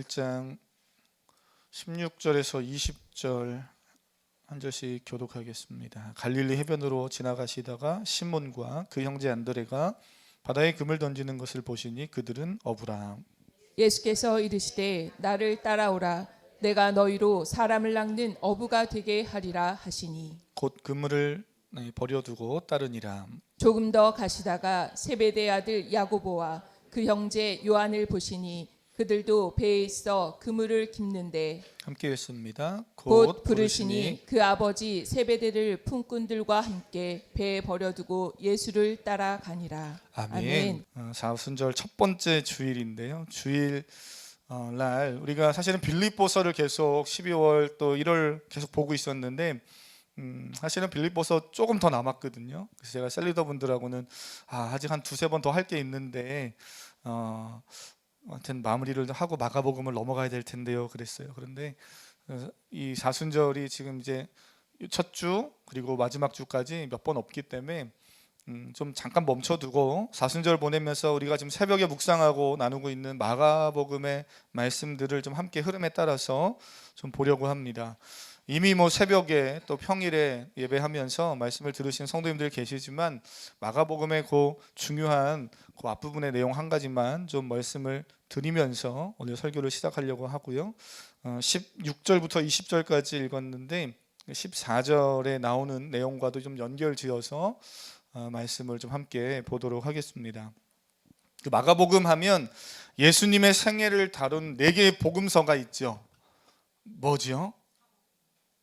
1장 16절에서 20절 한 절씩 교독하겠습니다. 갈릴리 해변으로 지나가시다가 시몬과 그 형제 안드레가 바다에 금을 던지는 것을 보시니 그들은 어부라. 예수께서 이르시되 나를 따라오라. 내가 너희로 사람을 낚는 어부가 되게 하리라 하시니 곧 그물을 버려두고 따르니라. 조금 더 가시다가 세베대 아들 야고보와 그 형제 요한을 보시니 그들도 배에 있어 그물을 깁는데 함께 읽습니다. 곧 부르시니 그 아버지 세베대를 품꾼들과 함께 배에 버려두고 예수를 따라가니라. 아멘. 사순절 첫 번째 주일인데요. 주일 날 우리가 사실은 빌립보서를 계속 12월 또 1월 계속 보고 있었는데 사실은 빌립보서 조금 더 남았거든요. 그래서 제가 셀리더 분들하고는 아직 한 두세 번 더 할 게 있는데 하여튼 마무리를 하고 마가복음을 넘어가야 될 텐데요. 그랬어요. 그런데 이 사순절이 지금 이제 첫 주 그리고 마지막 주까지 몇 번 없기 때문에 좀 잠깐 멈춰두고 사순절 보내면서 우리가 지금 새벽에 묵상하고 나누고 있는 마가복음의 말씀들을 좀 함께 흐름에 따라서 좀 보려고 합니다. 이미 새벽에 또 평일에 예배하면서 말씀을 들으신 성도님들 계시지만 마가복음의 그 중요한 그 앞부분의 내용 한 가지만 좀 말씀을 드리면서 오늘 설교를 시작하려고 하고요. 16절부터 20절까지 읽었는데 14절에 나오는 내용과도 좀 연결지어서 말씀을 좀 함께 보도록 하겠습니다. 마가복음 하면 예수님의 생애를 다룬 4개의 복음서가 있죠. 뭐죠?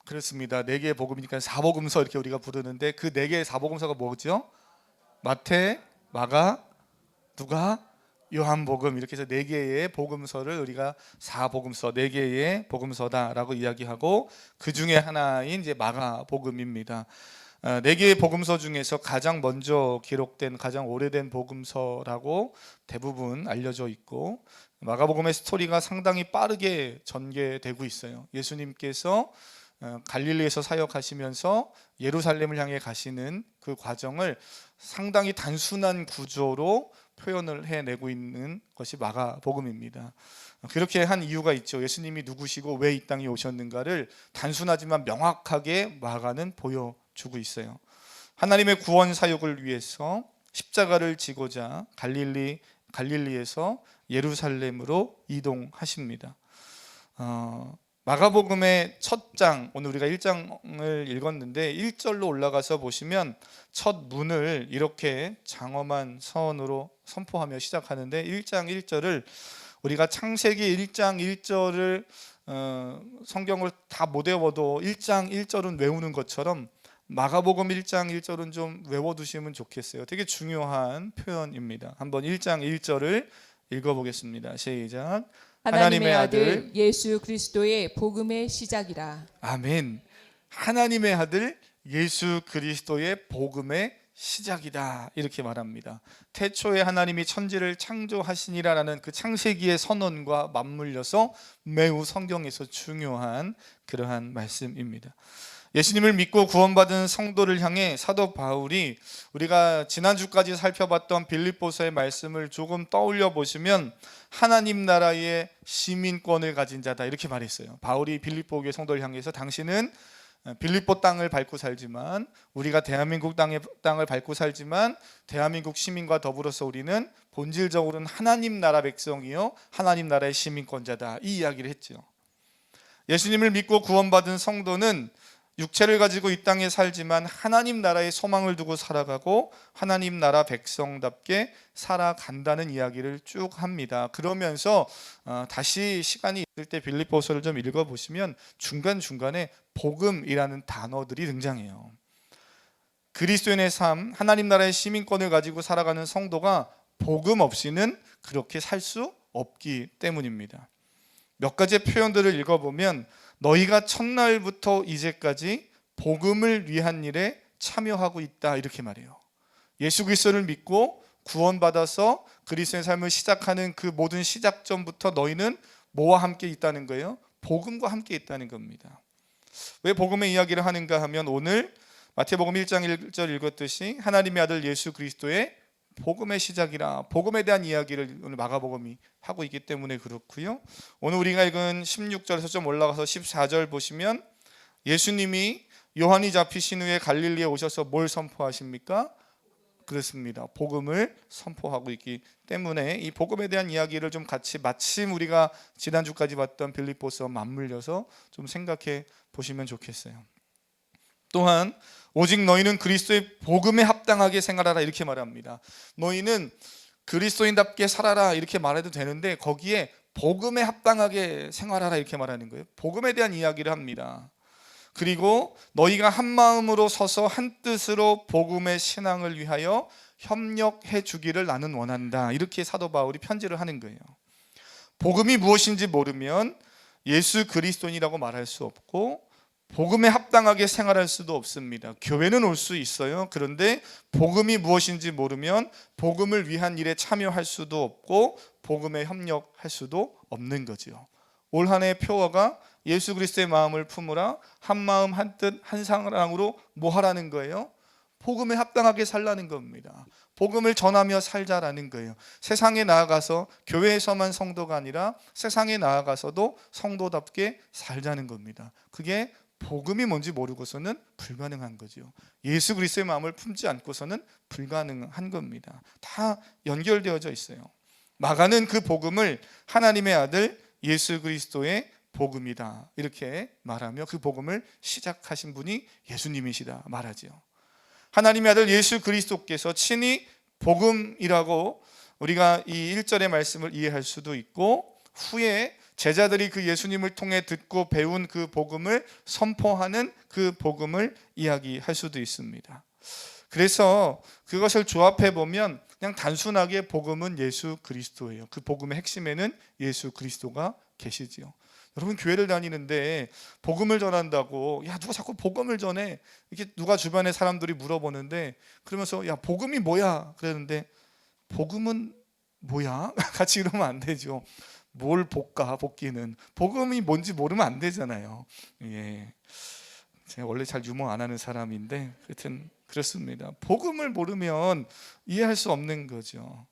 그렇습니다. 4개의 복음이니까 사복음서 이렇게 우리가 부르는데 그 4개의 사복음서가 뭐죠? 마태, 마가, 누가, 요한복음 이렇게 해서 4개의 복음서를 우리가 사복음서, 4개의 복음서다라고 이야기하고 그 중에 하나인 이제 마가복음입니다. 4개의 복음서 중에서 가장 먼저 기록된 가장 오래된 복음서라고 대부분 알려져 있고 마가복음의 스토리가 상당히 빠르게 전개되고 있어요. 예수님께서 갈릴리에서 사역하시면서 예루살렘을 향해 가시는 그 과정을 상당히 단순한 구조로 표현을 해내고 있는 것이 마가복음입니다. 그렇게 한 이유가 있죠. 예수님이 누구시고 왜 이 땅에 오셨는가를 단순하지만 명확하게 마가는 보여주고 있어요. 하나님의 구원 사역을 위해서 십자가를 지고자 갈릴리에서 예루살렘으로 이동하십니다. 마가복음의 첫 장, 오늘 우리가 1장을 읽었는데 1절로 올라가서 보시면 첫 문을 이렇게 장엄한 서원으로 선포하며 시작하는데 1장 1절을 우리가 창세기 1장 1절을 성경을 다 못 외워도 1장 1절은 외우는 것처럼 마가복음 1장 1절은 좀 외워두시면 좋겠어요. 되게 중요한 표현입니다. 한번 1장 1절을 읽어보겠습니다. 시작. 하나님의 아들 예수 그리스도의 복음의 시작이라. 아멘. 하나님의 아들 예수 그리스도의 복음의 시작이다 이렇게 말합니다. 태초에 하나님이 천지를 창조하시니라라는 그 창세기의 선언과 맞물려서 매우 성경에서 중요한 그러한 말씀입니다. 예수님을 믿고 구원받은 성도를 향해 사도 바울이 우리가 지난주까지 살펴봤던 빌립보서의 말씀을 조금 떠올려 보시면 하나님 나라의 시민권을 가진 자다 이렇게 말했어요. 바울이 빌립보 교회 성도를 향해서 당신은 빌립보 땅을 밟고 살지만 우리가 대한민국 땅을 밟고 살지만 대한민국 시민과 더불어서 우리는 본질적으로는 하나님 나라 백성이요 하나님 나라의 시민권자다 이 이야기를 했죠. 예수님을 믿고 구원받은 성도는 육체를 가지고 이 땅에 살지만 하나님 나라의 소망을 두고 살아가고 하나님 나라 백성답게 살아간다는 이야기를 쭉 합니다. 그러면서 다시 시간이 있을 때 빌립보서를 좀 읽어보시면 중간중간에 복음이라는 단어들이 등장해요. 그리스도인의 삶, 하나님 나라의 시민권을 가지고 살아가는 성도가 복음 없이는 그렇게 살 수 없기 때문입니다. 몇 가지의 표현들을 읽어보면 너희가 첫날부터 이제까지 복음을 위한 일에 참여하고 있다 이렇게 말해요. 예수 그리스도를 믿고 구원받아서 그리스도의 삶을 시작하는 그 모든 시작점부터 너희는 뭐와 함께 있다는 거예요? 복음과 함께 있다는 겁니다. 왜 복음의 이야기를 하는가 하면 오늘 마태복음 1장 1절 읽었듯이 하나님의 아들 예수 그리스도의 복음의 시작이라 복음에 대한 이야기를 오늘 마가복음이 하고 있기 때문에 그렇고요. 오늘 우리가 읽은 16절에서 좀 올라가서 14절 보시면 예수님이 요한이 잡히신 후에 갈릴리에 오셔서 뭘 선포하십니까? 그렇습니다. 복음을 선포하고 있기 때문에 이 복음에 대한 이야기를 좀 같이 마침 우리가 지난주까지 봤던 빌립보서와 맞물려서 좀 생각해 보시면 좋겠어요. 또한 오직 너희는 그리스도의 복음에 합당하게 생활하라 이렇게 말합니다. 너희는 그리스도인답게 살아라 이렇게 말해도 되는데 거기에 복음에 합당하게 생활하라 이렇게 말하는 거예요. 복음에 대한 이야기를 합니다. 그리고 너희가 한 마음으로 서서 한 뜻으로 복음의 신앙을 위하여 협력해 주기를 나는 원한다. 이렇게 사도 바울이 편지를 하는 거예요. 복음이 무엇인지 모르면 예수 그리스도인이라고 말할 수 없고 복음에 합당하게 생활할 수도 없습니다. 교회는 올 수 있어요. 그런데 복음이 무엇인지 모르면 복음을 위한 일에 참여할 수도 없고 복음에 협력할 수도 없는 거죠. 올 한 해의 표어가 예수 그리스도의 마음을 품으라, 한 마음 한 뜻 한 사랑으로 뭐 하라는 거예요? 복음에 합당하게 살라는 겁니다. 복음을 전하며 살자라는 거예요. 세상에 나아가서 교회에서만 성도가 아니라 세상에 나아가서도 성도답게 살자는 겁니다. 그게 복음이 뭔지 모르고서는 불가능한 거죠. 예수 그리스도의 마음을 품지 않고서는 불가능한 겁니다. 다 연결되어져 있어요. 마가는 그 복음을 하나님의 아들 예수 그리스도의 복음이다 이렇게 말하며 그 복음을 시작하신 분이 예수님이시다 말하죠. 하나님의 아들 예수 그리스도께서 친히 복음이라고 우리가 이 1절의 말씀을 이해할 수도 있고 후에 제자들이 그 예수님을 통해 듣고 배운 그 복음을 선포하는 그 복음을 이야기할 수도 있습니다. 그래서 그것을 조합해 보면 그냥 단순하게 복음은 예수 그리스도예요. 그 복음의 핵심에는 예수 그리스도가 계시지요. 여러분 교회를 다니는데 복음을 전한다고 야 누가 자꾸 복음을 전해 이렇게 누가 주변에 사람들이 물어보는데 그러면서 야 복음이 뭐야 그러는데 복음은 뭐야 같이 이러면 안 되죠. 뭘 복가 복기는 복음이 뭔지 모르면 안 되잖아요. 예, 제가 원래 잘 유머 안 하는 사람인데 하여튼 그렇습니다. 복음을 모르면 이해할 수 없는 거죠.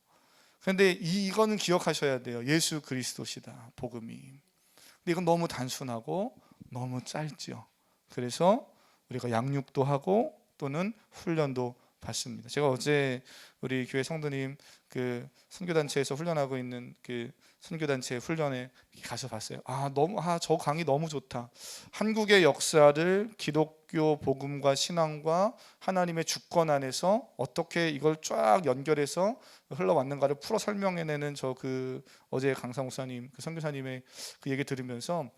그런데 이거는 기억하셔야 돼요. 예수 그리스도시다 복음이. 근데 이건 너무 단순하고 너무 짧죠. 그래서 우리가 양육도 하고 또는 훈련도 받습니다. 제가 어제 우리 교회 성도님 그 선교단체에서 훈련하고 있는 그 선교단체 훈련에 가서 봤어요. 저 강의 너무 좋다. 한국의 역사를 기독교 복음과 신앙과 하나님의 주권 안에서 어떻게 이걸 쫙 연결해서 흘러왔는가를 풀어 설명해내는 어제 강사 목사님 그 선교사님의 그 얘기 들으면서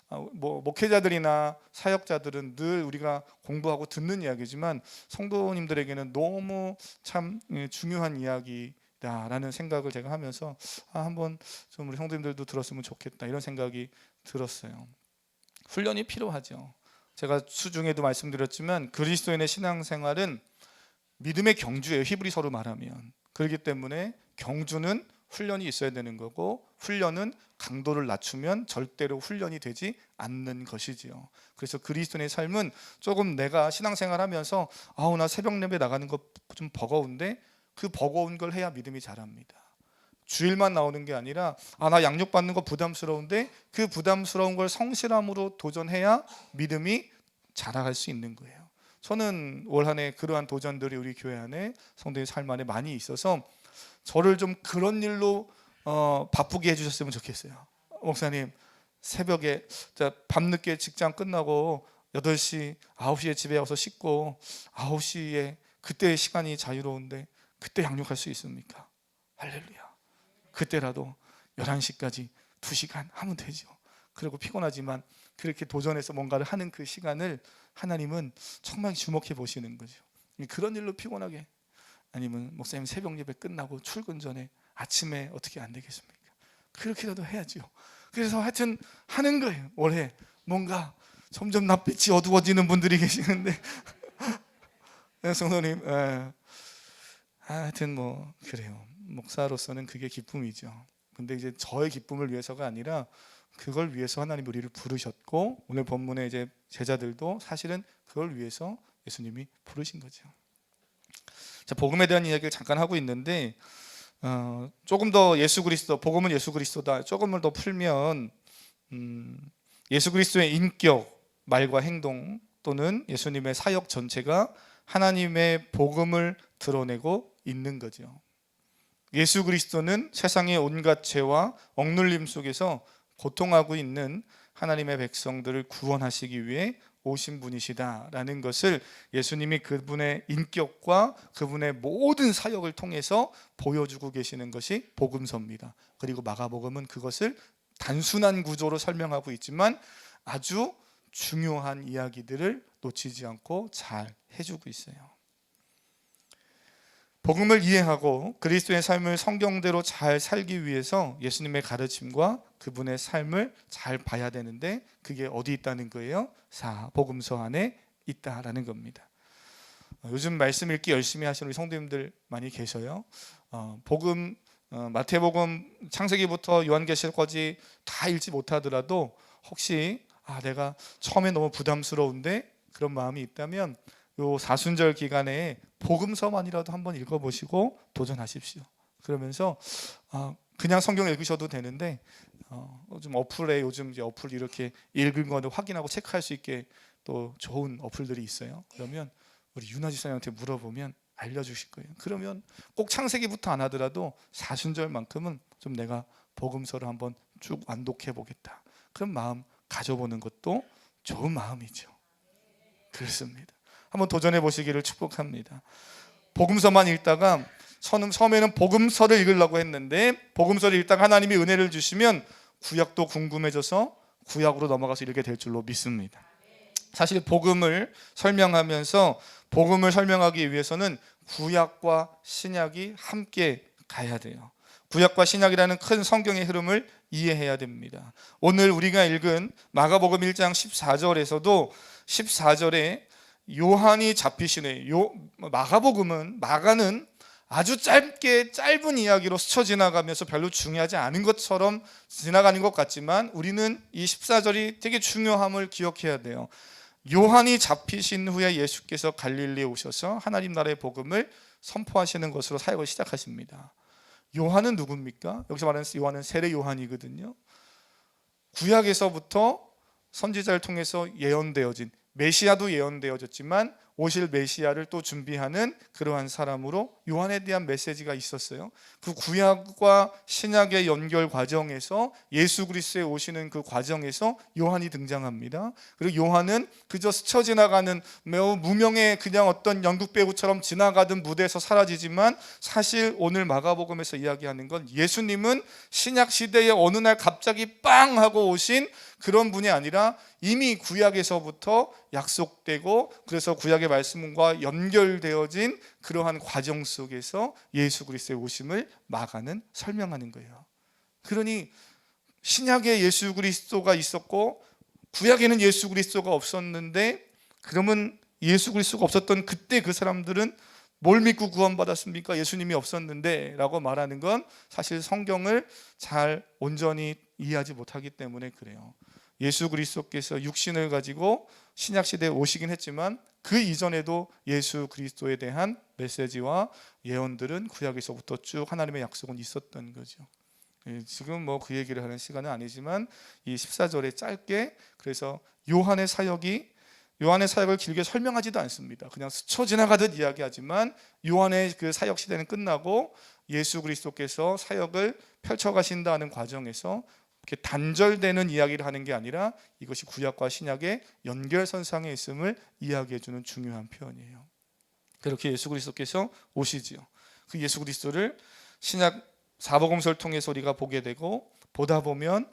목회자들이나 사역자들은 늘 우리가 공부하고 듣는 이야기지만 성도님들에게는 너무 참 중요한 이야기다라는 생각을 제가 하면서 한번 좀 우리 성도님들도 들었으면 좋겠다 이런 생각이 들었어요. 훈련이 필요하죠. 제가 수중에도 말씀드렸지만 그리스도인의 신앙생활은 믿음의 경주예요. 히브리서로 말하면. 그렇기 때문에 경주는 훈련이 있어야 되는 거고 훈련은 강도를 낮추면 절대로 훈련이 되지 않는 것이지요. 그래서 그리스도인의 삶은 조금 내가 신앙생활하면서 나 새벽 예배 나가는 거 좀 버거운데 그 버거운 걸 해야 믿음이 자랍니다. 주일만 나오는 게 아니라 나 양육 받는 거 부담스러운데 그 부담스러운 걸 성실함으로 도전해야 믿음이 자라갈 수 있는 거예요. 저는 올 한 해 그러한 도전들이 우리 교회 안에 성도의 삶 안에 많이 있어서 저를 좀 그런 일로 바쁘게 해주셨으면 좋겠어요. 목사님 새벽에 밤늦게 직장 끝나고 8시, 9시에 집에 와서 씻고 9시에 그때 시간이 자유로운데 그때 양육할 수 있습니까? 할렐루야. 그때라도 11시까지 2시간 하면 되죠. 그리고 피곤하지만 그렇게 도전해서 뭔가를 하는 그 시간을 하나님은 정말 주목해 보시는 거죠. 그런 일로 피곤하게 아니면 목사님 새벽 예배 끝나고 출근 전에 아침에 어떻게 안 되겠습니까? 그렇게라도 해야죠. 그래서 하여튼 하는 거예요. 올해 뭔가 점점 낯빛이 어두워지는 분들이 계시는데 성도님 하여튼 그래요. 목사로서는 그게 기쁨이죠. 근데 이제 저의 기쁨을 위해서가 아니라 그걸 위해서 하나님이 우리를 부르셨고 오늘 본문의 이제 제자들도 사실은 그걸 위해서 예수님이 부르신 거죠. 자, 복음에 대한 이야기를 잠깐 하고 있는데 조금 더 예수 그리스도, 복음은 예수 그리스도다. 조금을 더 풀면 예수 그리스도의 인격, 말과 행동 또는 예수님의 사역 전체가 하나님의 복음을 드러내고 있는 거죠. 예수 그리스도는 세상의 온갖 죄와 억눌림 속에서 고통하고 있는 하나님의 백성들을 구원하시기 위해 오신 분이시다라는 것을 예수님이 그분의 인격과 그분의 모든 사역을 통해서 보여주고 계시는 것이 복음서입니다. 그리고 마가복음은 그것을 단순한 구조로 설명하고 있지만 아주 중요한 이야기들을 놓치지 않고 잘 해주고 있어요. 복음을 이해하고 그리스도의 삶을 성경대로 잘 살기 위해서 예수님의 가르침과 그분의 삶을 잘 봐야 되는데 그게 어디 있다는 거예요? 복음서 안에 있다라는 겁니다. 요즘 말씀 읽기 열심히 하시는 우리 성도님들 많이 계셔요. 마태복음 창세기부터 요한계시록까지 다 읽지 못하더라도 혹시 내가 처음에 너무 부담스러운데 그런 마음이 있다면 요 사순절 기간에 복음서만이라도 한번 읽어보시고 도전하십시오. 그러면서 그냥 성경 읽으셔도 되는데 좀 어플에 요즘 이제 어플 이렇게 읽은 거를 확인하고 체크할 수 있게 또 좋은 어플들이 있어요. 그러면 우리 윤아 지사님한테 물어보면 알려주실 거예요. 그러면 꼭 창세기부터 안 하더라도 사순절만큼은 좀 내가 복음서를 한번 쭉 완독해 보겠다. 그런 마음 가져보는 것도 좋은 마음이죠. 그렇습니다. 한번 도전해 보시기를 축복합니다. 복음서만 읽다가 처음에는 복음서를 읽으려고 했는데 복음서를 읽다가 하나님이 은혜를 주시면 구약도 궁금해져서 구약으로 넘어가서 읽게 될 줄로 믿습니다. 사실 복음을 설명하면서 복음을 설명하기 위해서는 구약과 신약이 함께 가야 돼요. 구약과 신약이라는 큰 성경의 흐름을 이해해야 됩니다. 오늘 우리가 읽은 마가복음 1장 14절에서도 14절에 요한이 잡히신 후에 마가는 아주 짧은 이야기로 스쳐 지나가면서 별로 중요하지 않은 것처럼 지나가는 것 같지만 우리는 이 14절이 되게 중요함을 기억해야 돼요. 요한이 잡히신 후에 예수께서 갈릴리에 오셔서 하나님 나라의 복음을 선포하시는 것으로 사역을 시작하십니다. 요한은 누굽니까? 여기서 말하는 요한은 세례 요한이거든요. 구약에서부터 선지자를 통해서 예언되어진 메시아도 예언되어졌지만 오실 메시아를 또 준비하는 그러한 사람으로 요한에 대한 메시지가 있었어요. 그 구약과 신약의 연결 과정에서 예수 그리스도에 오시는 그 과정에서 요한이 등장합니다. 그리고 요한은 그저 스쳐 지나가는 매우 무명의 그냥 어떤 연극 배우처럼 지나가던 무대에서 사라지지만 사실 오늘 마가복음에서 이야기하는 건 예수님은 신약 시대에 어느 날 갑자기 빵 하고 오신 그런 분이 아니라 이미 구약에서부터 약속되고 그래서 구약의 말씀과 연결되어진 그러한 과정 속에서 예수 그리스도의 오심을 마가는 설명하는 거예요. 그러니 신약에 예수 그리스도가 있었고 구약에는 예수 그리스도가 없었는데 그러면 예수 그리스도가 없었던 그때 그 사람들은 뭘 믿고 구원받았습니까? 예수님이 없었는데 라고 말하는 건 사실 성경을 잘 온전히 이해하지 못하기 때문에 그래요. 예수 그리스도께서 육신을 가지고 신약 시대에 오시긴 했지만 그 이전에도 예수 그리스도에 대한 메시지와 예언들은 구약에서부터 쭉 하나님의 약속은 있었던 거죠. 지금 그 얘기를 하는 시간은 아니지만 이 14절에 짧게 그래서 요한의 사역을 길게 설명하지도 않습니다. 그냥 스쳐 지나가듯 이야기하지만 요한의 그 사역 시대는 끝나고 예수 그리스도께서 사역을 펼쳐가신다는 과정에서 이렇게 단절되는 이야기를 하는 게 아니라 이것이 구약과 신약의 연결선상에 있음을 이야기해주는 중요한 표현이에요. 그렇게 예수 그리스도께서 오시지요. 그 예수 그리스도를 신약 사복음서를 통해서 우리가 보게 되고 보다 보면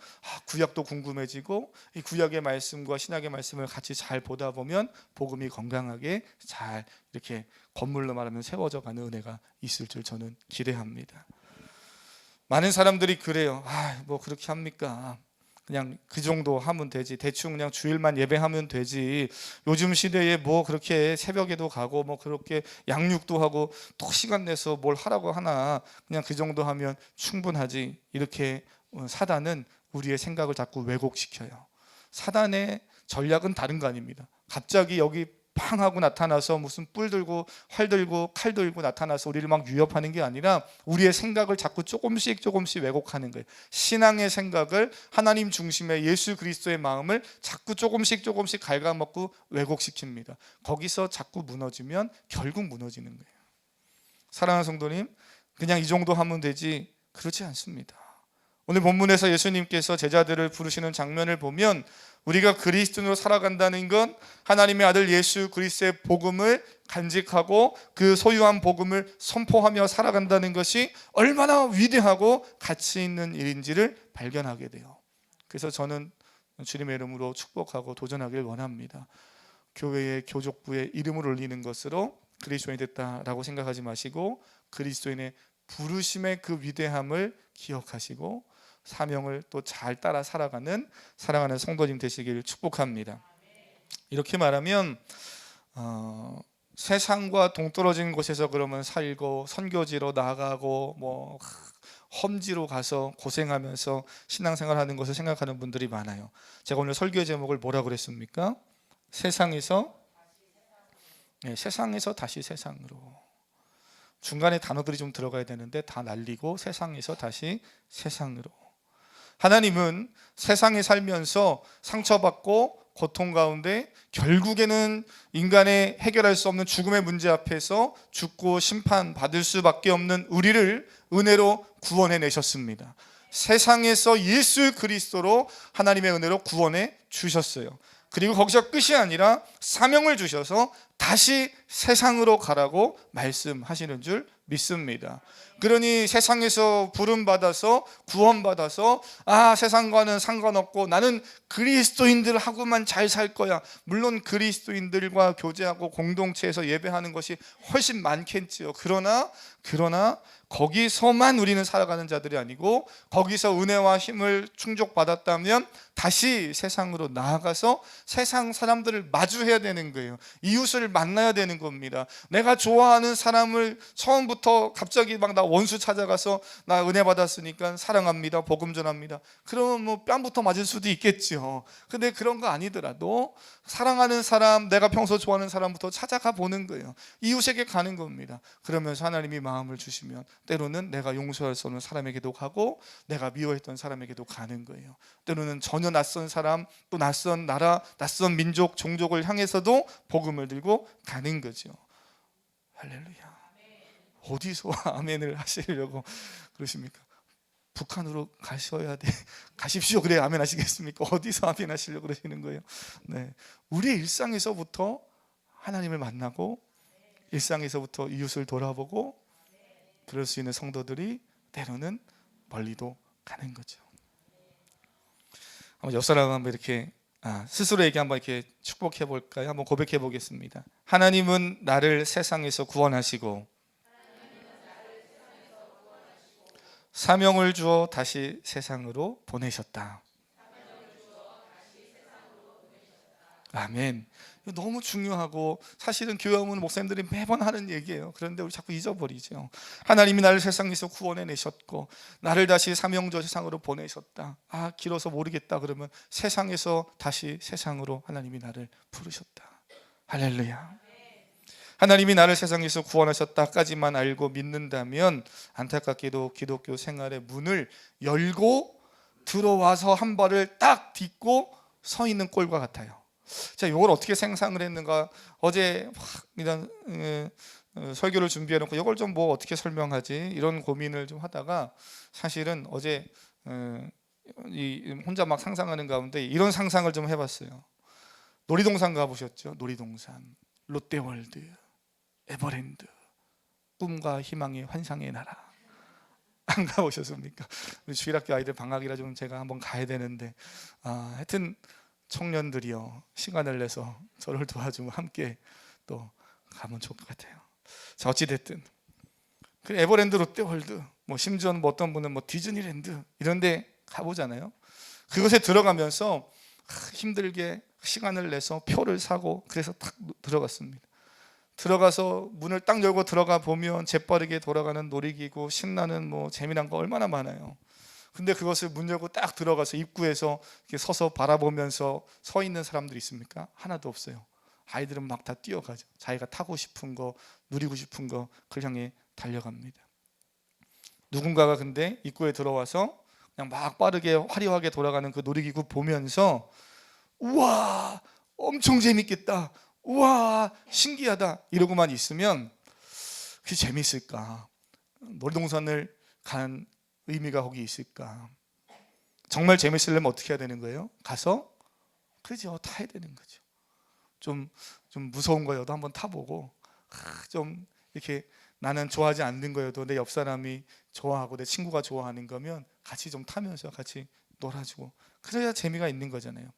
구약도 궁금해지고 이 구약의 말씀과 신약의 말씀을 같이 잘 보다 보면 복음이 건강하게 잘 이렇게 건물로 말하면 세워져 가는 은혜가 있을 줄 저는 기대합니다. 많은 사람들이 그래요. 그렇게 합니까? 그냥 그 정도 하면 되지. 대충 그냥 주일만 예배하면 되지. 요즘 시대에 그렇게 새벽에도 가고 그렇게 양육도 하고 또 시간 내서 뭘 하라고 하나. 그냥 그 정도 하면 충분하지. 이렇게 사단은 우리의 생각을 자꾸 왜곡시켜요. 사단의 전략은 다른 거 아닙니다. 갑자기 여기 팡 하고 나타나서 무슨 뿔 들고 활 들고 칼 들고 나타나서 우리를 막 위협하는 게 아니라 우리의 생각을 자꾸 조금씩 왜곡하는 거예요. 신앙의 생각을 하나님 중심의 예수 그리스도의 마음을 자꾸 조금씩 갉아먹고 왜곡시킵니다. 거기서 자꾸 무너지면 결국 무너지는 거예요. 사랑하는 성도님, 그냥 이 정도 하면 되지 그렇지 않습니다. 오늘 본문에서 예수님께서 제자들을 부르시는 장면을 보면 우리가 그리스도인으로 살아간다는 건 하나님의 아들 예수 그리스도의 복음을 간직하고 그 소유한 복음을 선포하며 살아간다는 것이 얼마나 위대하고 가치 있는 일인지를 발견하게 돼요. 그래서 저는 주님의 이름으로 축복하고 도전하길 원합니다. 교회의 교족부에 이름을 올리는 것으로 그리스도인이 됐다라고 생각하지 마시고 그리스도인의 부르심의 그 위대함을 기억하시고 사명을 또 잘 따라 살아가는 사랑하는 성도님 되시길 축복합니다. 이렇게 말하면 세상과 동떨어진 곳에서 그러면 살고 선교지로 나가고 뭐 험지로 가서 고생하면서 신앙생활하는 것을 생각하는 분들이 많아요. 제가 오늘 설교의 제목을 뭐라고 그랬습니까? 세상에서 다시 세상으로. 중간에 단어들이 좀 들어가야 되는데 다 날리고 세상에서 다시 세상으로. 하나님은 세상에 살면서 상처받고 고통 가운데 결국에는 인간의 해결할 수 없는 죽음의 문제 앞에서 죽고 심판받을 수밖에 없는 우리를 은혜로 구원해 내셨습니다. 세상에서 예수 그리스도로 하나님의 은혜로 구원해 주셨어요. 그리고 거기서 끝이 아니라 사명을 주셔서 다시 세상으로 가라고 말씀하시는 줄 믿습니다. 그러니 세상에서 부름받아서 구원받아서 세상과는 상관없고 나는 그리스도인들하고만 잘 살 거야. 물론 그리스도인들과 교제하고 공동체에서 예배하는 것이 훨씬 많겠지요. 그러나 거기서만 우리는 살아가는 자들이 아니고 거기서 은혜와 힘을 충족받았다면 다시 세상으로 나아가서 세상 사람들을 마주해야 되는 거예요. 이웃을 만나야 되는 겁니다. 내가 좋아하는 사람을 처음부터 갑자기 막 나 원수 찾아가서 나 은혜 받았으니까 사랑합니다, 복음 전합니다. 그러면 뭐 뺨부터 맞을 수도 있겠죠. 근데 그런 거 아니더라도 사랑하는 사람, 내가 평소 좋아하는 사람부터 찾아가 보는 거예요. 이웃에게 가는 겁니다. 그러면서 하나님이 마음을 주시면 때로는 내가 용서할 수 없는 사람에게도 가고 내가 미워했던 사람에게도 가는 거예요. 때로는 전혀 낯선 사람, 또 낯선 나라, 낯선 민족, 종족을 향해서도 복음을 들고 가는 거죠. 할렐루야. 어디서 아멘을 하시려고 그러십니까? 북한으로 가셔야 돼. 가십시오. 그래 아멘 하시겠습니까? 어디서 아멘 하시려고 그러시는 거예요? 네, 우리의 일상에서부터 하나님을 만나고 일상에서부터 이웃을 돌아보고 그럴 수 있는 성도들이 때로는 멀리도 가는 거죠. 한번 옆 사람 한번 이렇게 스스로에게 한번 이렇게 축복해 볼까요? 한번 고백해 보겠습니다. 하나님은 나를 세상에서 구원하시고 사명을 주어 다시 세상으로 보내셨다. 아멘. 너무 중요하고 사실은 교회 오면 목사님들이 매번 하는 얘기예요. 그런데 우리 자꾸 잊어버리죠. 하나님이 나를 세상에서 구원해 내셨고 나를 다시 사명조 세상으로 보내셨다. 길어서 모르겠다 그러면 세상에서 다시 세상으로 하나님이 나를 부르셨다. 할렐루야. 하나님이 나를 세상에서 구원하셨다까지만 알고 믿는다면 안타깝게도 기독교 생활의 문을 열고 들어와서 한 발을 딱 딛고 서 있는 꼴과 같아요. 자, 이걸 어떻게 생상을 했는가? 어제 이런 설교를 준비해놓고 이걸 좀 뭐 어떻게 설명하지? 이런 고민을 좀 하다가 사실은 어제 혼자 막 상상하는 가운데 이런 상상을 좀 해봤어요. 놀이동산 가보셨죠? 놀이동산, 롯데월드, 에버랜드, 꿈과 희망의 환상의 나라 안 가보셨습니까? 우리 주일학교 아이들 방학이라 좀 제가 한번 가야 되는데 하여튼 청년들이요 시간을 내서 저를 도와주면 함께 또 가면 좋을 것 같아요. 자, 어찌됐든 그 에버랜드, 롯데월드, 뭐 심지어는 뭐 어떤 분은 뭐 디즈니랜드 이런데 가보잖아요. 그것에 들어가면서 힘들게 시간을 내서 표를 사고 그래서 딱 들어갔습니다. 들어가서 문을 딱 열고 들어가 보면 재빠르게 돌아가는 놀이기구, 신나는 뭐 재미난 거 얼마나 많아요. 근데 그것을 문 열고 딱 들어가서 입구에서 이렇게 서서 바라보면서 서 있는 사람들이 있습니까? 하나도 없어요. 아이들은 막 다 뛰어가죠. 자기가 타고 싶은 거, 누리고 싶은 거 그걸 향해 달려갑니다. 누군가가 근데 입구에 들어와서 그냥 막 빠르게 화려하게 돌아가는 그 놀이기구 보면서 우와 엄청 재밌겠다, 우와 신기하다 이러고만 있으면 그게 재밌을까? 놀이동산을 간 의미가 거기 있을까? 정말 재밌으려면 어떻게 해야 되는 거예요? 가서 그죠, 타야 되는 거죠. 좀 무서운 거여도 한번 타보고, 좀 이렇게 나는 좋아하지 않는 거여도 내 옆 사람이 좋아하고 내 친구가 좋아하는 거면 같이 좀 타면서 같이 놀아주고, 그래야 재미가 있는 거잖아요.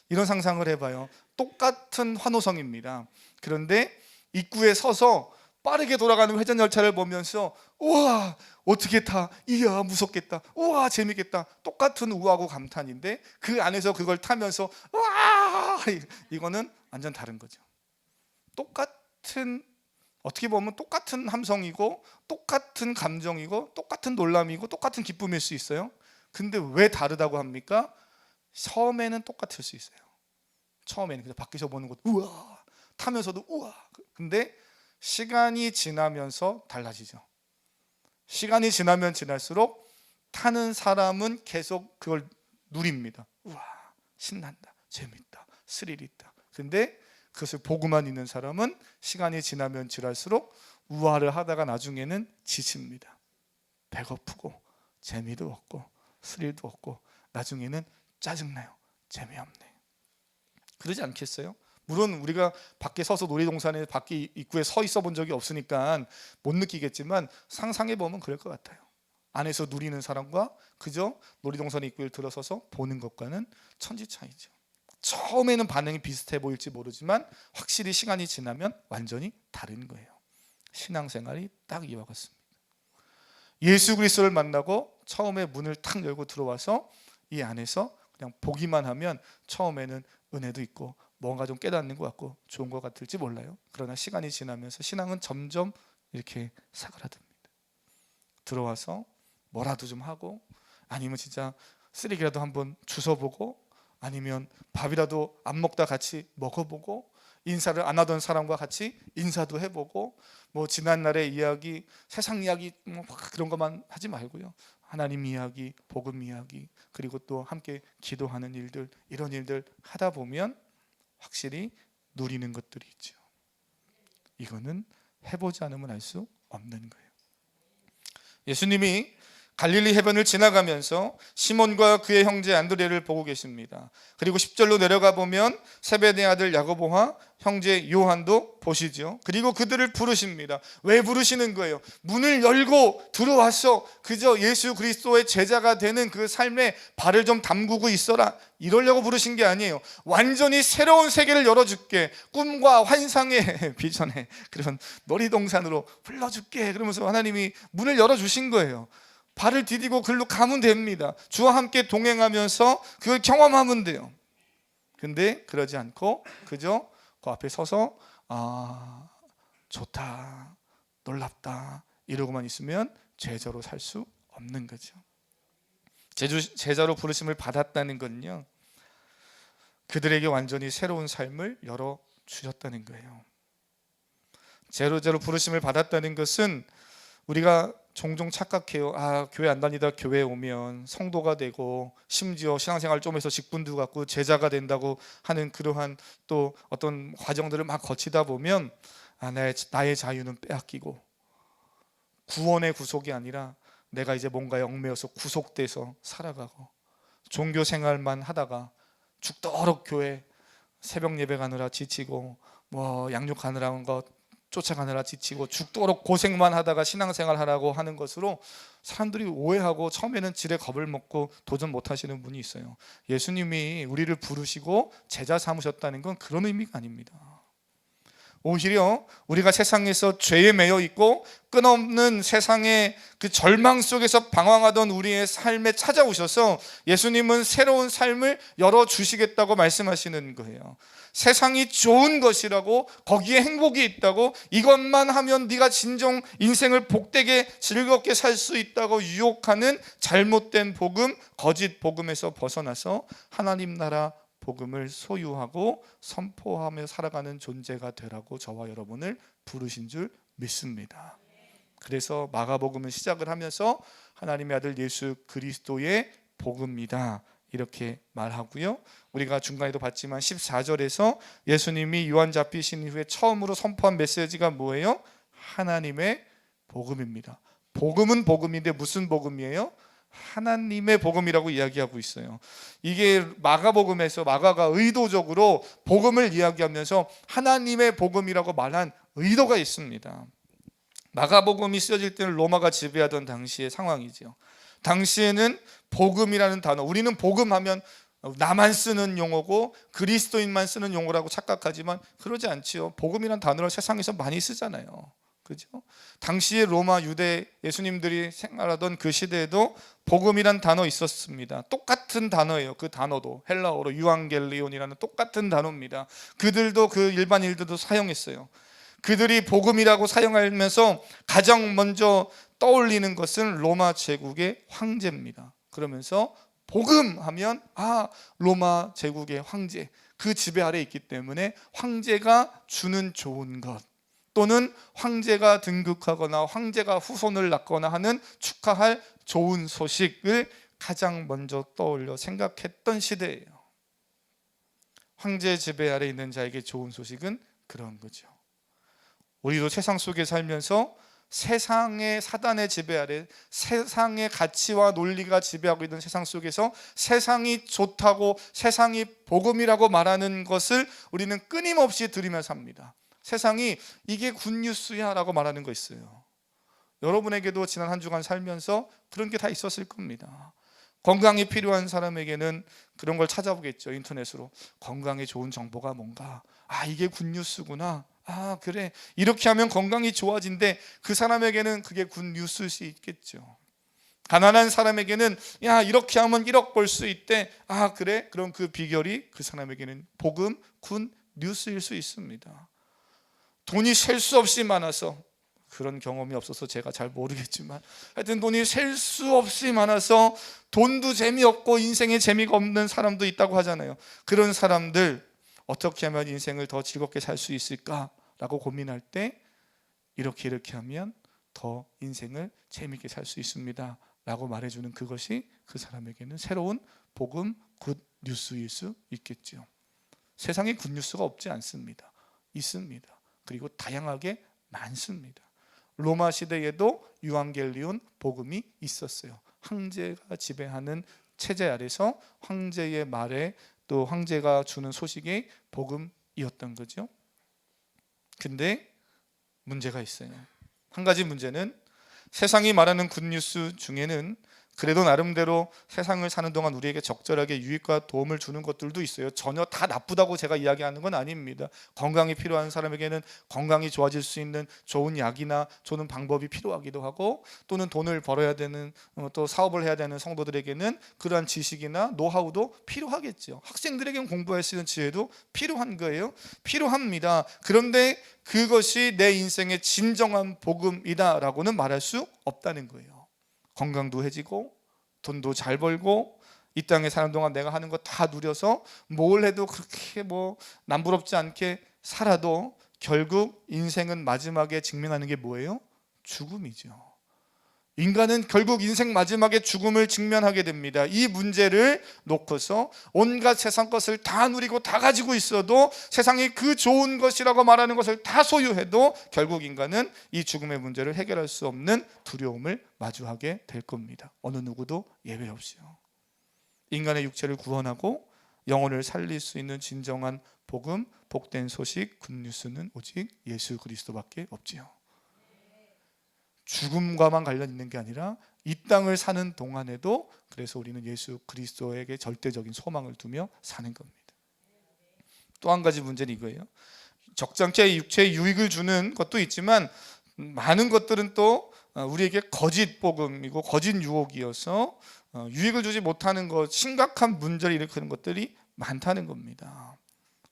이런 상상을 해봐요. 똑같은 환호성입니다. 그런데 입구에 서서 빠르게 돌아가는 회전 열차를 보면서 우와 어떻게 타, 이야 무섭겠다, 우와 재밌겠다, 똑같은 우하고 감탄인데 그 안에서 그걸 타면서 우와, 이거는 완전 다른 거죠. 똑같은, 어떻게 보면 똑같은 함성이고 똑같은 감정이고 똑같은 놀람이고 똑같은 기쁨일 수 있어요. 근데 왜 다르다고 합니까? 처음에는 똑같을 수 있어요. 처음에는 그냥 밖에서 보는 것도 우와, 타면서도 우와. 근데 시간이 지나면서 달라지죠. 시간이 지나면 지날수록 타는 사람은 계속 그걸 누립니다. 우와 신난다, 재밌다, 스릴 있다. 근데 그것을 보고만 있는 사람은 시간이 지나면 지날수록 우화를 하다가 나중에는 지칩니다. 배고프고 재미도 없고 스릴도 없고 나중에는 짜증나요, 재미없네. 그러지 않겠어요? 물론 우리가 밖에 서서 놀이동산에 밖에 입구에 서 있어 본 적이 없으니까 못 느끼겠지만 상상해 보면 그럴 것 같아요. 안에서 누리는 사람과 그저 놀이동산 입구에 들어서서 보는 것과는 천지 차이죠. 처음에는 반응이 비슷해 보일지 모르지만 확실히 시간이 지나면 완전히 다른 거예요. 신앙생활이 딱 이와 같습니다. 예수 그리스도를 만나고 처음에 문을 탁 열고 들어와서 이 안에서 그냥 보기만 하면 처음에는 은혜도 있고 뭔가 좀 깨닫는 것 같고 좋은 것 같을지 몰라요. 그러나 시간이 지나면서 신앙은 점점 이렇게 사그라듭니다. 들어와서 뭐라도 좀 하고, 아니면 진짜 쓰레기라도 한번 주워보고, 아니면 밥이라도 안 먹다 같이 먹어보고, 인사를 안 하던 사람과 같이 인사도 해보고, 뭐 지난날의 이야기, 세상 이야기 뭐 그런 것만 하지 말고요. 하나님 이야기, 복음 이야기, 그리고 또 함께 기도하는 일들, 이런 일들 하다 보면 확실히 누리는 것들이 있죠. 이거는 해보지 않으면 알 수 없는 거예요. 예수님이 갈릴리 해변을 지나가면서 시몬과 그의 형제 안드레를 보고 계십니다. 그리고 10절로 내려가 보면 세베대 아들 야고보와 형제 요한도 보시죠. 그리고 그들을 부르십니다. 왜 부르시는 거예요? 문을 열고 들어와서 그저 예수 그리스도의 제자가 되는 그 삶에 발을 좀 담그고 있어라, 이러려고 부르신 게 아니에요. 완전히 새로운 세계를 열어줄게, 꿈과 환상의 비전에 그런 놀이동산으로 불러줄게, 그러면서 하나님이 문을 열어주신 거예요. 발을 디디고 글로 가면 됩니다. 주와 함께 동행하면서 그걸 경험하면 돼요. 근데 그러지 않고 그저 그 앞에 서서 아 좋다, 놀랍다 이러고만 있으면 제자로 살 수 없는 거죠. 제자로 부르심을 받았다는 건요, 그들에게 완전히 새로운 삶을 열어주셨다는 거예요. 제자로 부르심을 받았다는 것은 우리가 종종 착각해요. 교회 안 다니다 교회에 오면 성도가 되고 심지어 신앙생활 좀 해서 직분도 갖고 제자가 된다고 하는 그러한 또 어떤 과정들을 막 거치다 보면 나의 자유는 빼앗기고 구원의 구속이 아니라 내가 이제 뭔가에 얽매여서 구속돼서 살아가고, 종교 생활만 하다가 죽도록 교회 새벽 예배 가느라 지치고 뭐 양육하느라 것 쫓아가느라 지치고 죽도록 고생만 하다가 신앙생활 하라고 하는 것으로 사람들이 오해하고 처음에는 지레 겁을 먹고 도전 못하시는 분이 있어요. 예수님이 우리를 부르시고 제자 삼으셨다는 건 그런 의미가 아닙니다. 오히려 우리가 세상에서 죄에 매여 있고 끝없는 세상의 그 절망 속에서 방황하던 우리의 삶에 찾아오셔서 예수님은 새로운 삶을 열어주시겠다고 말씀하시는 거예요. 세상이 좋은 것이라고, 거기에 행복이 있다고, 이것만 하면 네가 진정 인생을 복되게 즐겁게 살 수 있다고 유혹하는 잘못된 복음, 거짓 복음에서 벗어나서 하나님 나라 복음을 소유하고 선포하며 살아가는 존재가 되라고 저와 여러분을 부르신 줄 믿습니다. 그래서 마가복음을 시작을 하면서 하나님의 아들 예수 그리스도의 복음이다 이렇게 말하고요. 우리가 중간에도 봤지만 14절에서 예수님이 요한 잡히신 이후에 처음으로 선포한 메시지가 뭐예요? 하나님의 복음입니다. 복음은 복음인데 무슨 복음이에요? 하나님의 복음이라고 이야기하고 있어요. 이게 마가복음에서 마가가 의도적으로 복음을 이야기하면서 하나님의 복음이라고 말한 의도가 있습니다. 마가복음이 쓰여질 때는 로마가 지배하던 당시의 상황이죠. 당시에는 복음이라는 단어, 우리는 복음하면 나만 쓰는 용어고 그리스도인만 쓰는 용어라고 착각하지만 그러지 않지요. 복음이라는 단어를 세상에서 많이 쓰잖아요. 그죠? 당시에 로마 유대 예수님들이 생활하던 그 시대에도 복음이란 단어 있었습니다. 똑같은 단어예요. 그 단어도 헬라어로 유앙겔리온이라는 똑같은 단어입니다. 그들도 그 일반인들도 사용했어요. 그들이 복음이라고 사용하면서 가장 먼저 떠올리는 것은 로마 제국의 황제입니다. 그러면서 복음하면 로마 제국의 황제, 그 지배 아래에 있기 때문에 황제가 주는 좋은 것 또는 황제가 등극하거나 황제가 후손을 낳거나 하는 축하할 좋은 소식을 가장 먼저 떠올려 생각했던 시대예요. 황제 지배 아래에 있는 자에게 좋은 소식은 그런 거죠. 우리도 세상 속에 살면서 세상의 사단의 지배 아래 세상의 가치와 논리가 지배하고 있는 세상 속에서 세상이 좋다고 세상이 복음이라고 말하는 것을 우리는 끊임없이 들으면서 삽니다. 세상이 이게 굿뉴스야 라고 말하는 거 있어요. 여러분에게도 지난 한 주간 살면서 그런 게 다 있었을 겁니다. 건강이 필요한 사람에게는 그런 걸 찾아보겠죠. 인터넷으로 건강에 좋은 정보가 뭔가, 이게 굿뉴스구나, 그래 이렇게 하면 건강이 좋아진대. 그 사람에게는 그게 굿뉴스일 수 있겠죠. 가난한 사람에게는 이렇게 하면 1억 벌 수 있대. 그래? 그럼 그 비결이 그 사람에게는 복음, 굿뉴스일 수 있습니다. 돈이 셀 수 없이 많아서, 그런 경험이 없어서 제가 잘 모르겠지만 하여튼 돈이 셀 수 없이 많아서 돈도 재미없고 인생에 재미가 없는 사람도 있다고 하잖아요. 그런 사람들 어떻게 하면 인생을 더 즐겁게 살 수 있을까라고 고민할 때 이렇게 하면 더 인생을 재미있게 살 수 있습니다 라고 말해주는 그것이 그 사람에게는 새로운 복음, 굿뉴스일 수 있겠죠. 세상에 굿뉴스가 없지 않습니다. 있습니다. 그리고 다양하게 많습니다. 로마 시대에도 유앙겔리온 복음이 있었어요. 황제가 지배하는 체제 아래서 황제의 말에 또 황제가 주는 소식이 복음이었던 거죠. 근데 문제가 있어요. 한 가지 문제는 세상이 말하는 굿뉴스 중에는 그래도 나름대로 세상을 사는 동안 우리에게 적절하게 유익과 도움을 주는 것들도 있어요. 전혀 다 나쁘다고 제가 이야기하는 건 아닙니다. 건강이 필요한 사람에게는 건강이 좋아질 수 있는 좋은 약이나 좋은 방법이 필요하기도 하고, 또는 돈을 벌어야 되는 또 사업을 해야 되는 성도들에게는 그러한 지식이나 노하우도 필요하겠죠. 학생들에게는 공부할 수 있는 지혜도 필요한 거예요. 필요합니다. 그런데 그것이 내 인생의 진정한 복음이다라고는 말할 수 없다는 거예요. 건강도 해지고 돈도 잘 벌고 이 땅에 사는 동안 내가 하는 거 다 누려서 뭘 해도 그렇게 남부럽지 않게 살아도 결국 인생은 마지막에 직면하는 게 뭐예요? 죽음이죠. 인간은 결국 인생 마지막에 죽음을 직면하게 됩니다. 이 문제를 놓고서 온갖 세상 것을 다 누리고 다 가지고 있어도, 세상이 그 좋은 것이라고 말하는 것을 다 소유해도 결국 인간은 이 죽음의 문제를 해결할 수 없는 두려움을 마주하게 될 겁니다. 어느 누구도 예외 없이요. 인간의 육체를 구원하고 영혼을 살릴 수 있는 진정한 복음, 복된 소식, 굿뉴스는 오직 예수 그리스도밖에 없지요. 죽음과만 관련 있는 게 아니라 이 땅을 사는 동안에도, 그래서 우리는 예수 그리스도에게 절대적인 소망을 두며 사는 겁니다. 또 한 가지 문제는 이거예요. 적잖게 육체에 유익을 주는 것도 있지만 많은 것들은 또 우리에게 거짓 복음이고 거짓 유혹이어서 유익을 주지 못하는 것, 심각한 문제를 일으키는 것들이 많다는 겁니다.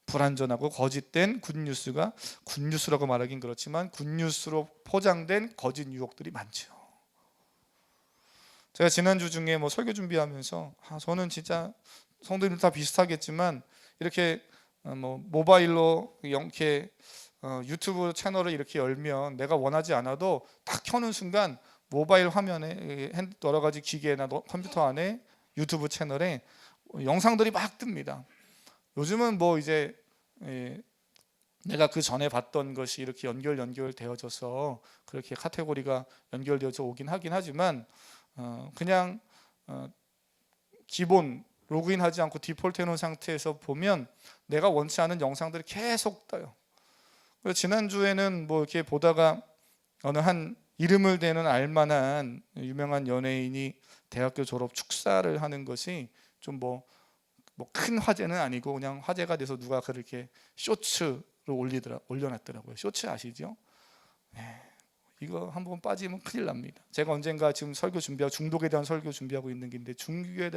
불완전하고 거짓된 굿뉴스가, 굿뉴스라고 말하긴 그렇지만 굿뉴스로 포장된 거짓 유혹들이 많죠. 제가 지난주 중에 설교 준비하면서 저는 진짜 성도님들 다 비슷하겠지만 이렇게 뭐 모바일로 이렇게 유튜브 채널을 이렇게 열면 내가 원하지 않아도 딱 켜는 순간 모바일 화면에 여러 가지 기계나 컴퓨터 안에 유튜브 채널에 영상들이 막 뜹니다. 요즘은 뭐 이제 내가 그 전에 봤던 것이 이렇게 연결되어져서 그렇게 카테고리가 연결되어져 오긴 하긴 하지만 그냥 기본 로그인하지 않고 디폴트 해놓은 상태에서 보면 내가 원치 않은 영상들이 계속 떠요. 그래서 지난주에는 뭐 이렇게 보다가 어느 한 이름을 대는 알만한 유명한 연예인이 대학교 졸업 축사를 하는 것이 좀 뭐 큰 화제는 아니고 그냥 화제가 돼서 누가 그렇게 쇼츠로 올려놨더라고요. 쇼츠 아시죠? 네, 이거 한번 빠지면 큰일 납니다. 제가 언젠가 지금 설교 준비하고 중독에 대한 설교 준비하고 있는 게 있는데 중독에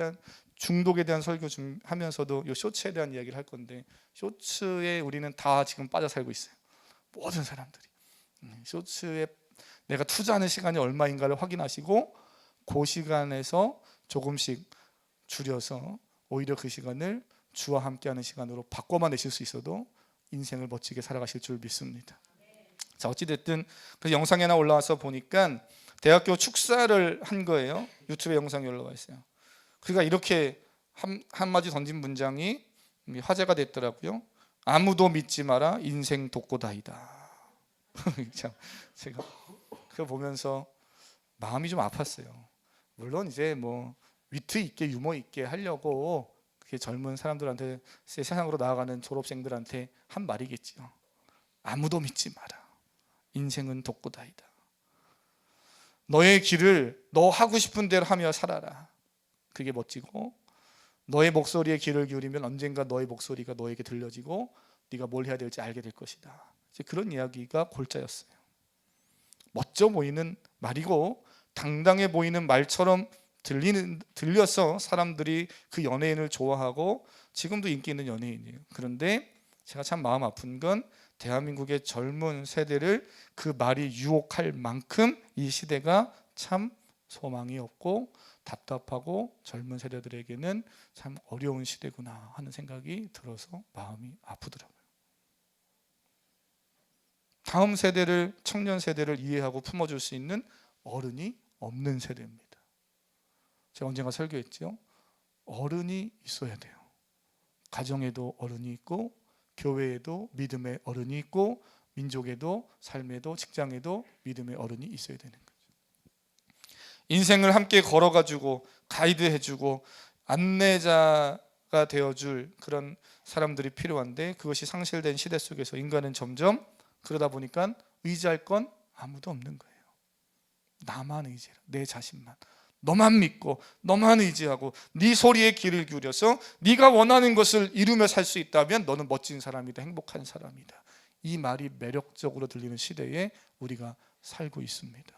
대한 설교 하면서도 이 쇼츠에 대한 이야기를 할 건데 쇼츠에 우리는 다 지금 빠져 살고 있어요. 모든 사람들이 쇼츠에 내가 투자하는 시간이 얼마인가를 확인하시고 그 시간에서 조금씩 줄여서 오히려 그 시간을 주와 함께하는 시간으로 바꿔만 내실 수 있어도 인생을 멋지게 살아가실 줄 믿습니다. 자, 어찌됐든 그 영상에 하나 올라와서 보니까 대학교 축사를 한 거예요. 유튜브에 영상이 올라와 있어요. 그러니까 이렇게 한마디 던진 문장이 화제가 됐더라고요. 아무도 믿지 마라, 인생 독고다이다. 참, 제가 그거 보면서 마음이 좀 아팠어요. 물론 이제 뭐 위트 있게 유머 있게 하려고 그게 젊은 사람들한테 세상으로 나아가는 졸업생들한테 한 말이겠죠. 아무도 믿지 마라. 인생은 독고다이다. 너의 길을 너 하고 싶은 대로 하며 살아라. 그게 멋지고 너의 목소리에 귀를 기울이면 언젠가 너의 목소리가 너에게 들려지고 네가 뭘 해야 될지 알게 될 것이다. 이제 그런 이야기가 골자였어요. 멋져 보이는 말이고 당당해 보이는 말처럼 들려서 사람들이 그 연예인을 좋아하고 지금도 인기 있는 연예인이에요. 그런데 제가 참 마음 아픈 건 대한민국의 젊은 세대를 그 말이 유혹할 만큼 이 시대가 참 소망이 없고 답답하고 젊은 세대들에게는 참 어려운 시대구나 하는 생각이 들어서 마음이 아프더라고요. 다음 세대를, 청년 세대를 이해하고 품어줄 수 있는 어른이 없는 세대입니다. 제가 언젠가 설교했죠. 어른이 있어야 돼요. 가정에도 어른이 있고 교회에도 믿음의 어른이 있고 민족에도 삶에도 직장에도 믿음의 어른이 있어야 되는 거죠. 인생을 함께 걸어가지고 가이드해주고 안내자가 되어줄 그런 사람들이 필요한데 그것이 상실된 시대 속에서 인간은 점점 그러다 보니까 의지할 건 아무도 없는 거예요. 나만 의지해라. 내 자신만. 너만 믿고 너만 의지하고 네 소리에 귀를 기울여서 네가 원하는 것을 이루며 살 수 있다면 너는 멋진 사람이다. 행복한 사람이다. 이 말이 매력적으로 들리는 시대에 우리가 살고 있습니다.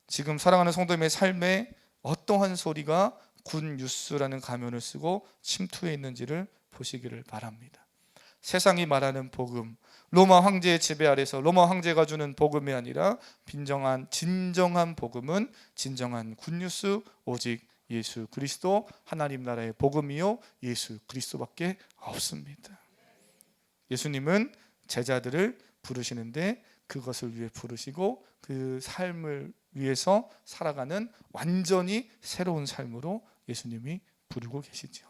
지금 사랑하는 성도님의 삶에 어떠한 소리가 굿뉴스라는 가면을 쓰고 침투해 있는지를 보시기를 바랍니다. 세상이 말하는 복음, 로마 황제의 지배 아래서 로마 황제가 주는 복음이 아니라 진정한 복음은 진정한 굿뉴스 오직 예수 그리스도 하나님 나라의 복음이요 예수 그리스도밖에 없습니다. 예수님은 제자들을 부르시는데 그것을 위해 부르시고 그 삶을 위해서 살아가는 완전히 새로운 삶으로 예수님이 부르고 계시죠.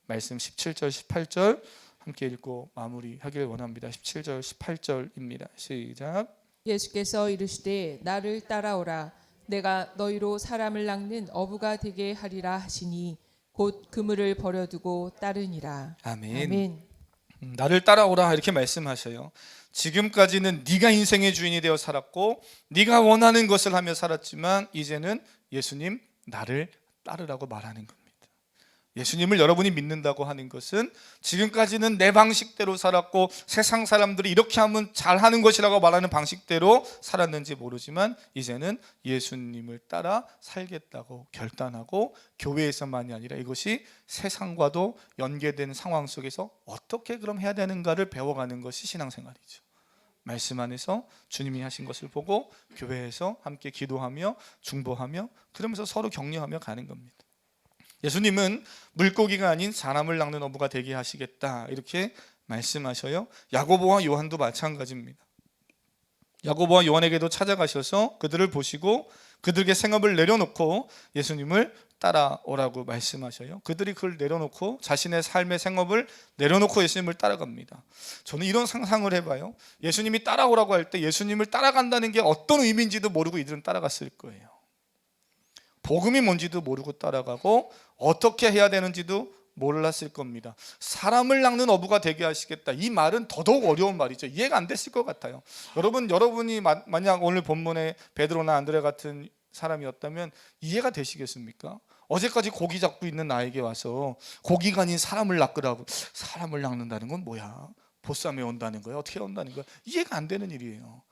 말씀 17절 18절 함께 읽고 마무리하기를 원합니다. 17절 18절입니다. 시작. 예수께서 이르시되 나를 따라오라. 내가 너희로 사람을 낚는 어부가 되게 하리라 하시니 곧 그물을 버려두고 따르니라. 아멘. 아멘. 나를 따라오라 이렇게 말씀하셔요. 지금까지는 네가 인생의 주인이 되어 살았고 네가 원하는 것을 하며 살았지만 이제는 예수님 나를 따르라고 말하는 겁니다. 예수님을 여러분이 믿는다고 하는 것은 지금까지는 내 방식대로 살았고 세상 사람들이 이렇게 하면 잘하는 것이라고 말하는 방식대로 살았는지 모르지만 이제는 예수님을 따라 살겠다고 결단하고 교회에서만이 아니라 이것이 세상과도 연계된 상황 속에서 어떻게 그럼 해야 되는가를 배워가는 것이 신앙생활이죠. 말씀 안에서 주님이 하신 것을 보고 교회에서 함께 기도하며 중보하며 그러면서 서로 격려하며 가는 겁니다. 예수님은 물고기가 아닌 사람을 낚는 어부가 되게 하시겠다 이렇게 말씀하셔요. 야고보와 요한도 마찬가지입니다. 야고보와 요한에게도 찾아가셔서 그들을 보시고 그들에게 생업을 내려놓고 예수님을 따라오라고 말씀하셔요. 그들이 그걸 내려놓고 자신의 삶의 생업을 내려놓고 예수님을 따라갑니다. 저는 이런 상상을 해봐요. 예수님이 따라오라고 할 때 예수님을 따라간다는 게 어떤 의미인지도 모르고 이들은 따라갔을 거예요. 복음이 뭔지도 모르고 따라가고 어떻게 해야 되는지도 몰랐을 겁니다. 사람을 낚는 어부가 되게 하시겠다, 이 말은 더더욱 어려운 말이죠. 이해가 안 됐을 것 같아요. 여러분이 만약 오늘 본문에 베드로나 안드레 같은 사람이었다면 이해가 되시겠습니까? 어제까지 고기 잡고 있는 나에게 와서 고기가 아닌 사람을 낚으라고. 사람을 낚는다는 건 뭐야? 보쌈에 온다는 거야? 어떻게 온다는 거야? 이해가 안 되는 일이에요.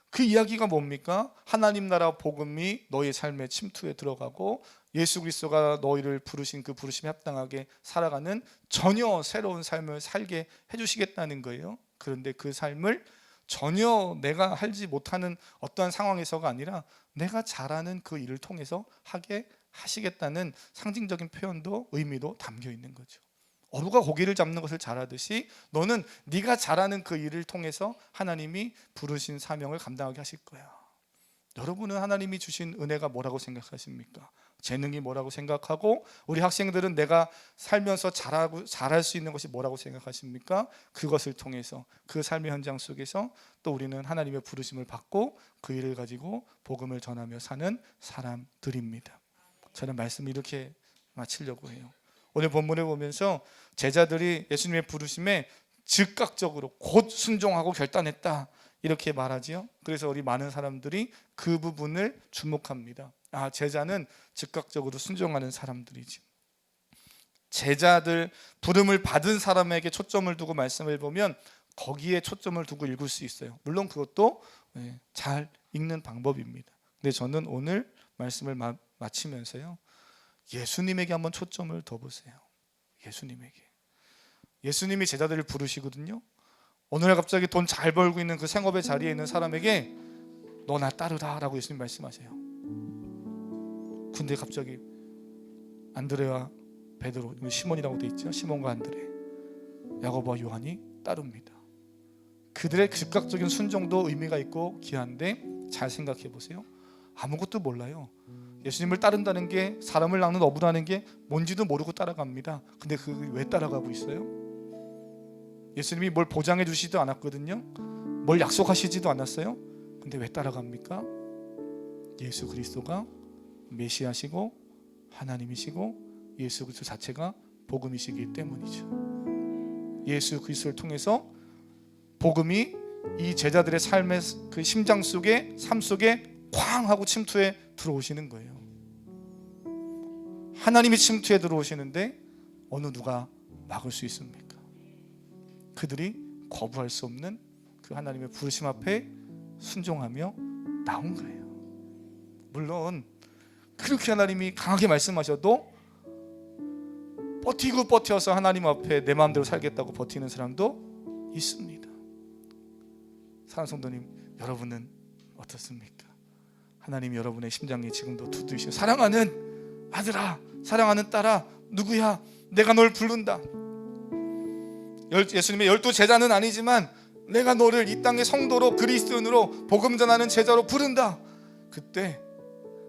그 이야기가 뭡니까? 하나님 나라 복음이 너의 삶의 침투에 들어가고 예수 그리스도가 너희를 부르신 그 부르심에 합당하게 살아가는 전혀 새로운 삶을 살게 해주시겠다는 거예요. 그런데 그 삶을 전혀 내가 하지 못하는 어떠한 상황에서가 아니라 내가 잘하는 그 일을 통해서 하게 하시겠다는 상징적인 표현도 의미도 담겨 있는 거죠. 어부가 고기를 잡는 것을 잘하듯이 너는 네가 잘하는 그 일을 통해서 하나님이 부르신 사명을 감당하게 하실 거야. 여러분은 하나님이 주신 은혜가 뭐라고 생각하십니까? 재능이 뭐라고 생각하고 우리 학생들은 내가 살면서 잘할 수 있는 것이 뭐라고 생각하십니까? 그것을 통해서 그 삶의 현장 속에서 또 우리는 하나님의 부르심을 받고 그 일을 가지고 복음을 전하며 사는 사람들입니다. 저는 말씀을 이렇게 마치려고 해요. 오늘 본문을 보면서 제자들이 예수님의 부르심에 즉각적으로 곧 순종하고 결단했다 이렇게 말하지요. 그래서 우리 많은 사람들이 그 부분을 주목합니다. 제자는 즉각적으로 순종하는 사람들이지. 제자들, 부름을 받은 사람에게 초점을 두고 말씀을 보면 거기에 초점을 두고 읽을 수 있어요. 물론 그것도 잘 읽는 방법입니다. 근데 저는 오늘 말씀을 마치면서요, 예수님에게 한번 초점을 더 보세요. 예수님이 제자들을 부르시거든요. 오늘 갑자기 돈 잘 벌고 있는 그 생업의 자리에 있는 사람에게 너 나 따르라 라고 예수님 말씀하세요. 근데 갑자기 안드레와 베드로, 시몬이라고 돼 있죠. 시몬과 안드레, 야고보와 요한이 따릅니다. 그들의 즉각적인 순종도 의미가 있고 귀한데 잘 생각해 보세요. 아무것도 몰라요. 예수님을 따른다는 게, 사람을 낚는 어부라는 게 뭔지도 모르고 따라갑니다. 근데 그게 왜 따라가고 있어요? 예수님이 뭘 보장해 주시지도 않았거든요. 뭘 약속하시지도 않았어요. 근데 왜 따라갑니까? 예수 그리스도가 메시아시고 하나님이시고 예수 그리스도 자체가 복음이시기 때문이죠. 예수 그리스도를 통해서 복음이 이 제자들의 삶의 그 심장 속에, 삶 속에 쾅 하고 침투해 들어오시는 거예요. 하나님이 침투해 들어오시는데 어느 누가 막을 수 있습니까? 그들이 거부할 수 없는 그 하나님의 부르심 앞에 순종하며 나온 거예요. 물론 그렇게 하나님이 강하게 말씀하셔도 버텨서 하나님 앞에 내 마음대로 살겠다고 버티는 사람도 있습니다. 사랑하는 성도님, 여러분은 어떻습니까? 하나님이 여러분의 심장에 지금도 두드리시고, 사랑하는 아들아, 사랑하는 딸아, 누구야? 내가 널 부른다. 예수님의 12 제자는 아니지만 내가 너를 이 땅의 성도로, 그리스도인으로 복음 전하는 제자로 부른다. 그때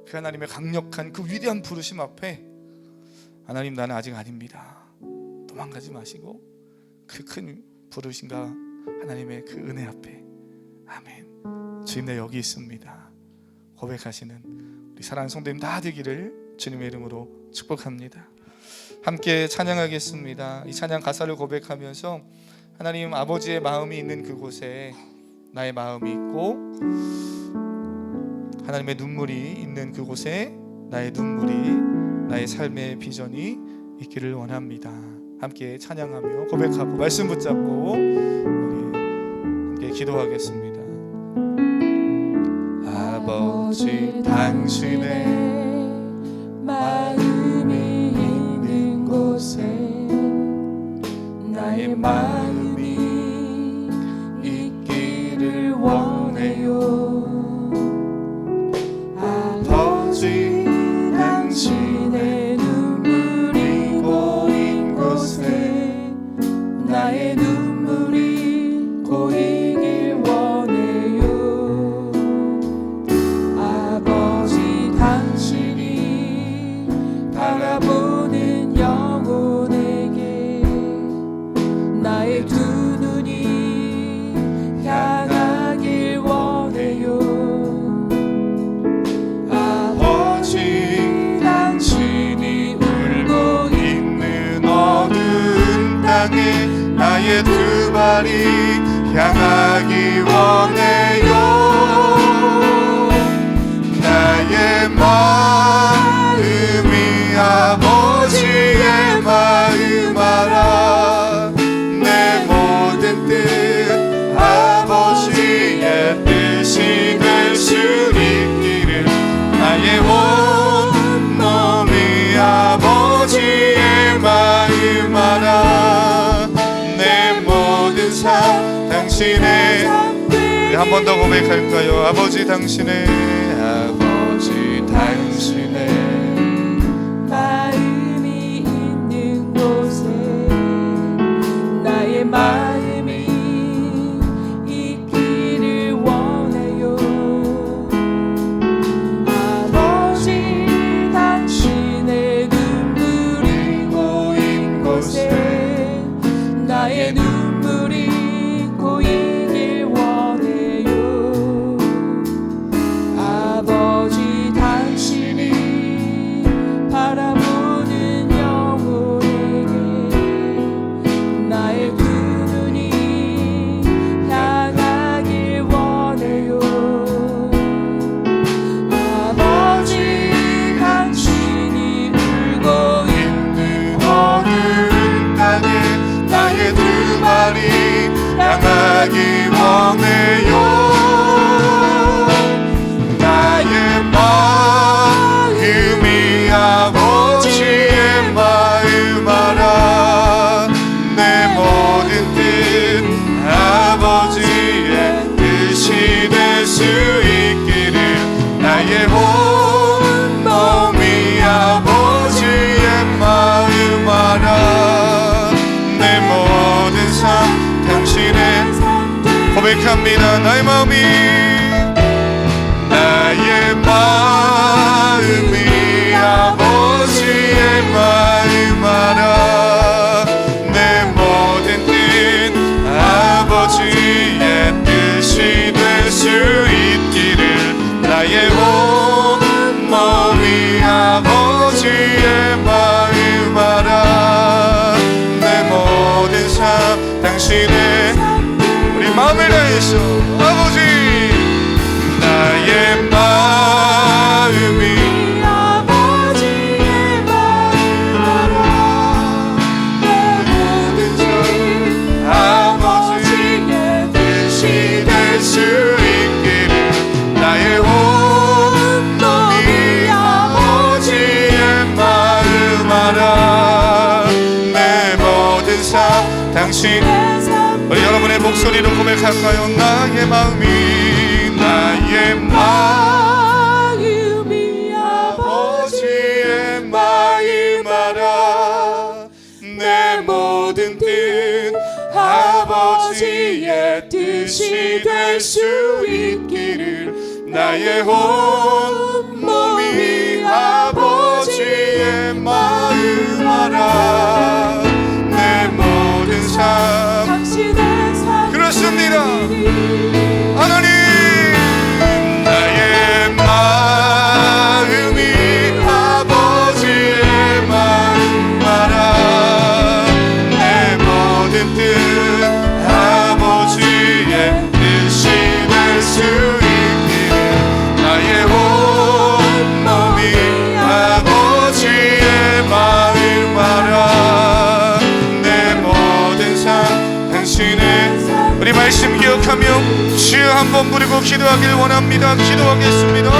그 하나님의 강력한 그 위대한 부르심 앞에 하나님, 나는 아직 아닙니다. 도망가지 마시고 그 큰 부르심과 하나님의 그 은혜 앞에 아멘, 주님 내 여기 있습니다 고백하시는 우리 사랑하는 성도님 다 되기를 주님의 이름으로 축복합니다. 함께 찬양하겠습니다. 이 찬양 가사를 고백하면서 하나님 아버지의 마음이 있는 그곳에 나의 마음이 있고, 하나님의 눈물이 있는 그곳에 나의 눈물이, 나의 삶의 비전이 있기를 원합니다. 함께 찬양하며 고백하고 말씀 붙잡고 우리 함께 기도하겠습니다. 아버지, 당신의 마음이 있는 곳에 나의 마음이 있기를 원해요. 아버지, 당신의 눈물이 나의 눈물이 고이길 원해요. 아버지 당신이 바라보는 영혼에게 나의 두 눈이 향하길 원해요. 아버지 당신이 울고 있는 어두운 땅에 나의 두 발이 향하기 원해요. 나의 마음이 아버지의 마음 알아. 내 모든 뜻 아버지의 뜻이 될 수 있기를. 나의 온 몸이 아버지의 마음 알아. 내 모든 삶 당신의. 한 번 더 고백할까요? 아버지 당신의, 아버지 당신의 마음이 있는 곳에 나의 마음이 있기를 원해요. 아버지 당신의 눈물이 고인 곳에 나의 눈물이 고이길 원해요. 아버지 당신이 바라보는 영혼에게 나의 두 눈이 향하길 원해요. 아버지 당신이 울고 있는 어두운 땅에 나의 두 발이 향하기 원해요. 나의 마음이 아버지의 마음 알아. 내 모든 뜻 아버지의 뜻이 될 수 있기를. 나의 온 몸이 아버지의 마음 알아. 내 모든 삶 당신의. 고백합니다. 나의 마음이, 나의 마음이 아버지의 마음 알아. 내 모든 뜻 아버지의 뜻이 될 수 있기를. 나의 온 몸이 아버지의 마음 알아. 내 모든 삶 당신의. 우리 마음을 다해서 아버지, 나의 마음이 아버지의 마음 알아. 내 모든 삶 아버지의 뜻이 될 수 있기를. 나의 온 몸이 아버지의 마음 알아. 내 모든 삶 당신. 우리 여러분의 목소리로 고백할까요? 나의 마음이, 나의 마음이 아버지의 마음 알아. 내 모든 뜻 아버지의 뜻이 될 수 있기를. 나의 온 몸이 아버지의 마음 알아. 내 모든 삶 당신의 삶. 그렇습니다. 하나님, 나의 마음이 아버지의 마음 알아. 내 모든 뜻 아버지의 뜻이 될 수 있기를. 나의 온 몸이 아버지의 마음 알아. 내 모든 삶 당신의. 우리 말씀 기억하며 주여 한번 부르고 기도하길 원합니다. 기도하겠습니다.